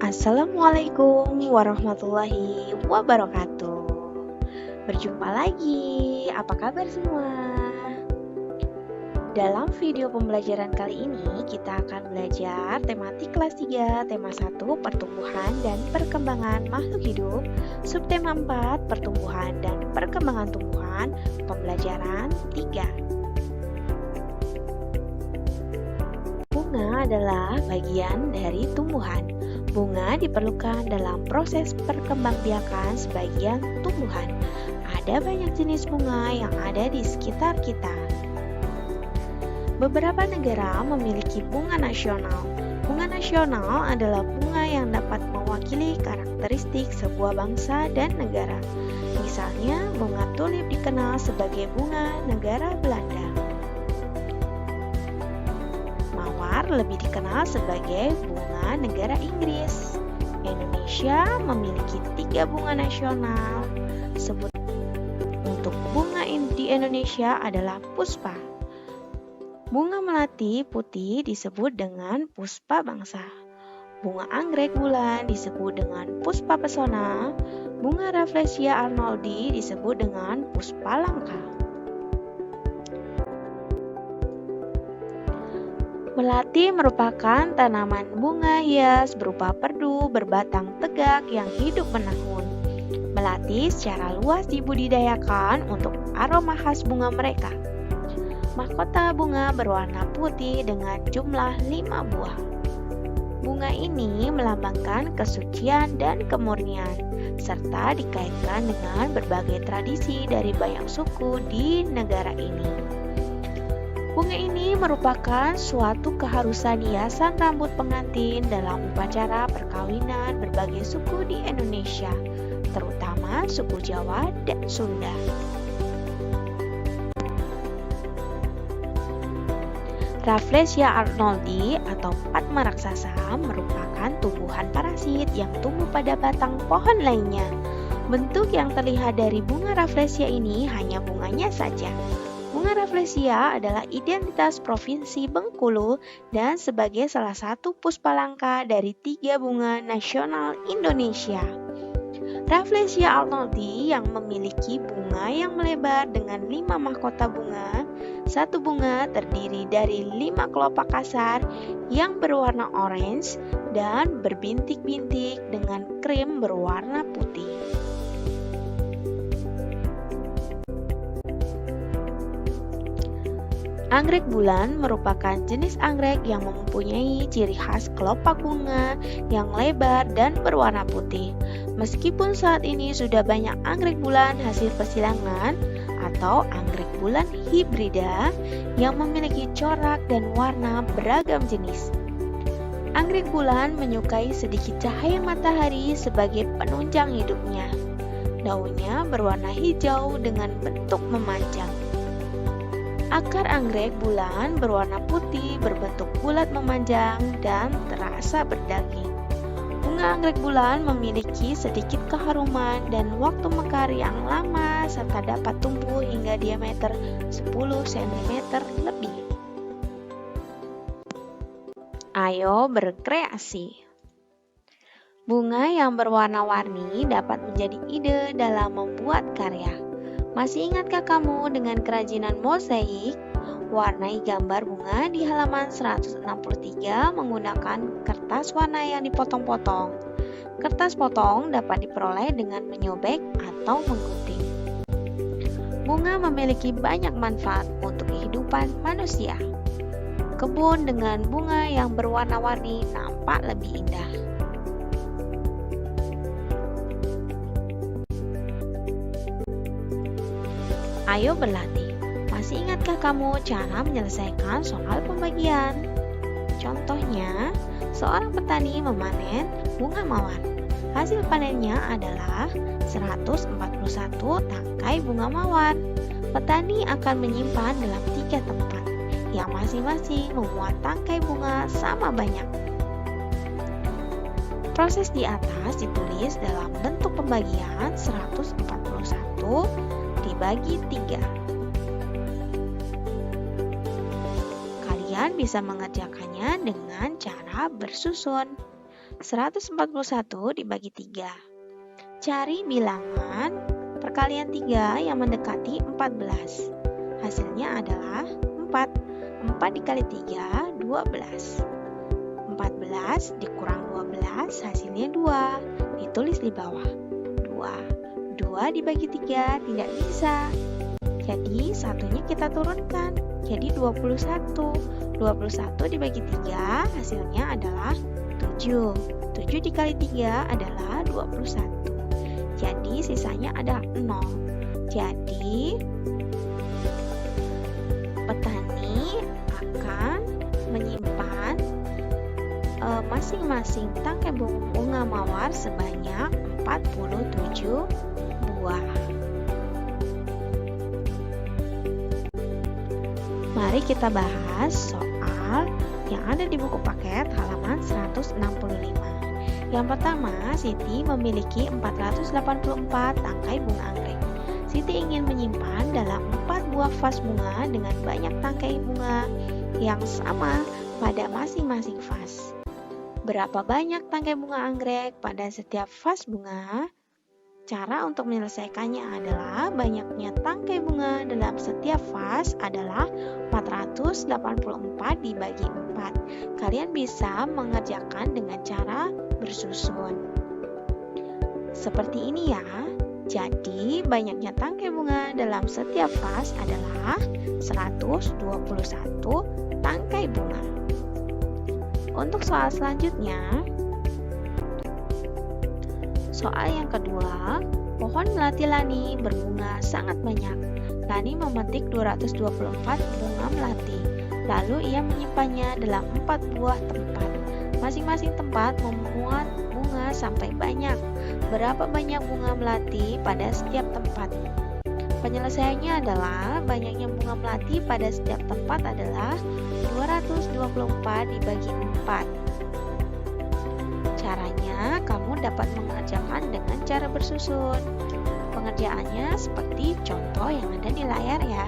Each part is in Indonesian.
Assalamualaikum warahmatullahi wabarakatuh. Berjumpa lagi, apa kabar semua? Dalam video pembelajaran kali ini, kita akan belajar tematik kelas 3, tema 1, pertumbuhan dan perkembangan makhluk hidup, subtema 4, pertumbuhan dan perkembangan tumbuhan, pembelajaran 3. Bunga adalah bagian dari tumbuhan. Bunga diperlukan dalam proses perkembangbiakan sebagian tumbuhan. Ada banyak jenis bunga yang ada di sekitar kita. Beberapa negara memiliki bunga nasional. Bunga nasional adalah bunga yang dapat mewakili karakteristik sebuah bangsa dan negara. Misalnya, bunga tulip dikenal sebagai bunga negara Belanda. Mawar lebih dikenal sebagai bunga negara Inggris. Indonesia memiliki 3 bunga nasional. Sebut untuk bunga di Indonesia adalah puspa. Bunga melati putih disebut dengan puspa bangsa. Bunga anggrek bulan disebut dengan puspa pesona. Bunga Rafflesia arnoldi disebut dengan puspa langka. Melati merupakan tanaman bunga hias berupa perdu berbatang tegak yang hidup menahun. Melati secara luas dibudidayakan untuk aroma khas bunga mereka. Mahkota bunga berwarna putih dengan jumlah 5 buah. Bunga ini melambangkan kesucian dan kemurnian, serta dikaitkan dengan berbagai tradisi dari banyak suku di negara ini. Bunga ini merupakan suatu keharusan hiasan rambut pengantin dalam upacara perkawinan berbagai suku di Indonesia, terutama suku Jawa dan Sunda. Rafflesia arnoldi atau padma raksasa merupakan tumbuhan parasit yang tumbuh pada batang pohon lainnya. Bentuk yang terlihat dari bunga Rafflesia ini hanya bunganya saja. Bunga Rafflesia adalah identitas Provinsi Bengkulu dan sebagai salah satu puspa langka dari 3 bunga nasional Indonesia. Rafflesia arnoldi yang memiliki bunga yang melebar dengan 5 mahkota bunga. Satu bunga terdiri dari 5 kelopak kasar yang berwarna orange dan berbintik-bintik dengan krim berwarna putih. Anggrek bulan merupakan jenis anggrek yang mempunyai ciri khas kelopak bunga yang lebar dan berwarna putih. Meskipun saat ini sudah banyak anggrek bulan hasil persilangan atau anggrek bulan hibrida yang memiliki corak dan warna beragam jenis. Anggrek bulan menyukai sedikit cahaya matahari sebagai penunjang hidupnya. Daunnya berwarna hijau dengan bentuk memanjang. Akar anggrek bulan berwarna putih berbentuk bulat memanjang dan terasa berdaging. Bunga anggrek bulan memiliki sedikit keharuman dan waktu mekar yang lama serta dapat tumbuh hingga diameter 10 cm lebih. Ayo berkreasi. Bunga yang berwarna-warni dapat menjadi ide dalam membuat karya. Masih ingatkah kamu dengan kerajinan mosaik? Warnai gambar bunga di halaman 163 menggunakan kertas warna yang dipotong-potong. Kertas potong dapat diperoleh dengan menyobek atau menggunting. Bunga memiliki banyak manfaat untuk kehidupan manusia. Kebun dengan bunga yang berwarna-warni nampak lebih indah. Ayo berlatih. Masih ingatkah kamu cara menyelesaikan soal pembagian? Contohnya, seorang petani memanen bunga mawar. Hasil panennya adalah 141 tangkai bunga mawar. Petani akan menyimpan dalam 3 tempat, yang masing-masing memuat tangkai bunga sama banyak. Proses di atas ditulis dalam bentuk pembagian 141 dibagi 3. Kalian bisa mengerjakannya dengan cara bersusun. 141 dibagi 3. Cari bilangan perkalian 3 yang mendekati 14. Hasilnya adalah 4. 4 dikali 3, 12. 14 dikurang 12, hasilnya 2. Ditulis di bawah. 2. 2 dibagi 3 tidak bisa. Jadi satunya kita turunkan. Jadi 21. 21 dibagi 3, hasilnya adalah 7. 7 dikali 3 adalah 21. Jadi sisanya ada 0. Jadi petani akan menyimpan masing-masing tangkai bunga mawar sebanyak 47 buah. Mari kita bahas soal yang ada di buku paket halaman 165. Yang pertama, Siti memiliki 484 tangkai bunga anggrek. Siti ingin menyimpan dalam 4 buah vas bunga dengan banyak tangkai bunga yang sama pada masing-masing vas. Berapa banyak tangkai bunga anggrek pada setiap vas bunga? Cara untuk menyelesaikannya adalah banyaknya tangkai bunga dalam setiap vas adalah 484 dibagi 4. Kalian bisa mengerjakan dengan cara bersusun. Seperti ini ya. Jadi banyaknya tangkai bunga dalam setiap vas adalah 121 tangkai bunga. Untuk soal selanjutnya, soal yang kedua, pohon melati Lani berbunga sangat banyak. Lani memetik 224 bunga melati, lalu ia menyimpannya dalam 4 buah tempat. Masing-masing tempat memuat bunga sampai banyak. Berapa banyak bunga melati pada setiap tempat? Penyelesaiannya adalah banyaknya bunga melati pada setiap tempat adalah 224 dibagi 4. Caranya, kamu dapat mengerjakan dengan cara bersusun. Pengerjaannya seperti contoh yang ada di layar ya.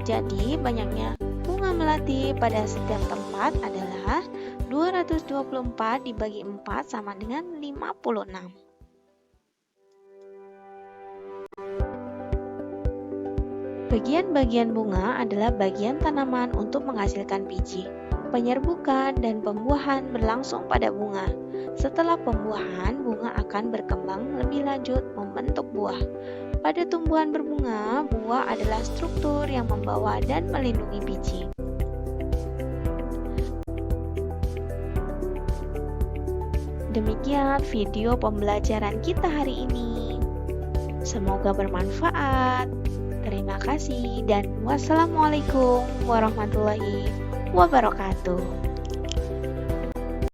Jadi, banyaknya bunga melati pada setiap tempat adalah 224 dibagi 4 sama dengan 56. Bagian-bagian bunga adalah bagian tanaman untuk menghasilkan biji. Penyerbukan dan pembuahan berlangsung pada bunga. Setelah pembuahan, bunga akan berkembang lebih lanjut membentuk buah. Pada tumbuhan berbunga, buah adalah struktur yang membawa dan melindungi biji. Demikian video pembelajaran kita hari ini. Semoga bermanfaat. Terima kasih dan wassalamualaikum warahmatullahi wabarakatuh.